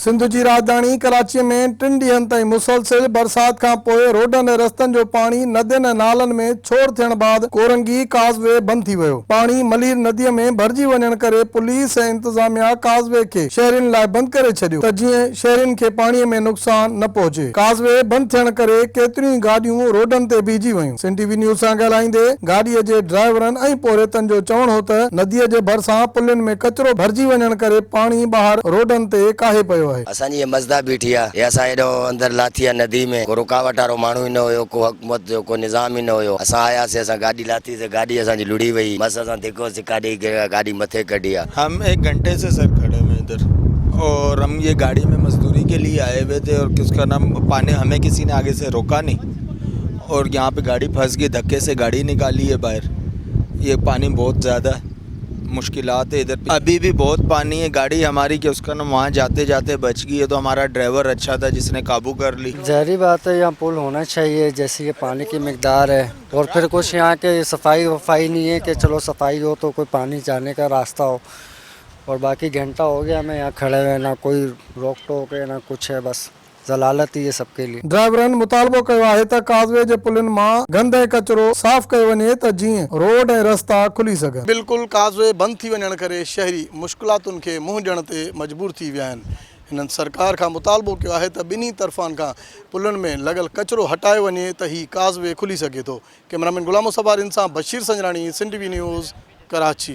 सिंध जी राजधानी कराची में 3 ॾींहनि ताईं मुसलसिल बरसात खां पोइ रोडनि ऐं रस्तनि जो पाणी नदियुनि ऐं नालनि में छोड़ थियण बाद कोरंगी काज़वे बंदि थी वियो। पाणी मलीर नदीअ में भरिजी वञण करे पुलिस ऐं इंतज़ामिया काज़वे खे शहरियुनि लाइ बंदि करे छॾियो त जीअं शहरियुनि खे पाणीअ में नुक़सान न पहुचे। काज़वे बंदि थियण करे केतिरियूं गाॾियूं रोडनि ते बीहजी वयूं। सिंध टीवी न्यूज़ सां ॻाल्हाईंदे गाॾीअ जे ड्राइवरनि ऐं पोरेतनि जो चवणु हो त नदीअ जे भरिसां पुलियुनि में कचिरो भरिजी वञण करे पाणी ॿाहिरि रोडनि ते काहे पियो। असांजी मज़दा बीठी आहे असां एॾो अंदर लाथी आहे नदी में, को रुकावट वारो माण्हू ही न हुयो, को हुकूमत जो को निज़ाम ही न हुयो। असां आयासीं, असां गाॾी लाथीसीं, गाॾी असांजी लुड़ी वई, बस असां धिको सिक्का ॾेई गाॾी मथे कढी आहे। हम 1 घंटे से सर खड़े हुए इधर और हम ये गाड़ी में मजदूरी के लिए आए हुए थे और किसका नाम पानी हमें किसी ने आगे से रोका नहीं और यहाँ पे गाड़ी फंस गई, धक्के से गाड़ी निकाली है बाहर। ये पानी बहुत ज़्यादा मुश्किलात है इधर, अभी भी बहुत पानी है। गाड़ी हमारी कि उसका नाम वहाँ जाते जाते बच गई है, तो हमारा ड्राइवर अच्छा था जिसने काबू कर ली। ज़ाहिर बात है यहाँ पुल होना चाहिए जैसे ये पानी की मिकदार है, और फिर कुछ यहाँ के सफाई वफाई नहीं है कि चलो सफाई हो तो कोई पानी जाने का रास्ता हो। और बाकी घंटा हो गया हमें यहाँ खड़े हुए, ना कोई रोक टोक है ना कुछ है, बस जलालत ही है सबके लिए। ड्राइवरनि मुतालबो कयो आहे त काज़वे जे पुलियुनि मां गंद ऐं कचरो साफ़ कयो वञे त जीअं रोड ऐं रस्ता खुली सघनि। बिल्कुलु काज़वे बंदि थी वञण करे शहरी मुश्किलातुनि खे मुंहुं ॾियण ते मजबूर थी विया आहिनि। हिननि सरकार खां मुतालबो कयो आहे त ॿिन्ही तरफ़ान खां पुलियुनि में लॻल कचरो हटायो वञे त ही काज़वे खुली सघे थो। कैमरामैन गुलाम मुस्तफ़ा सां बशीर संजराणी, सिंध टीवी न्यूज़, कराची।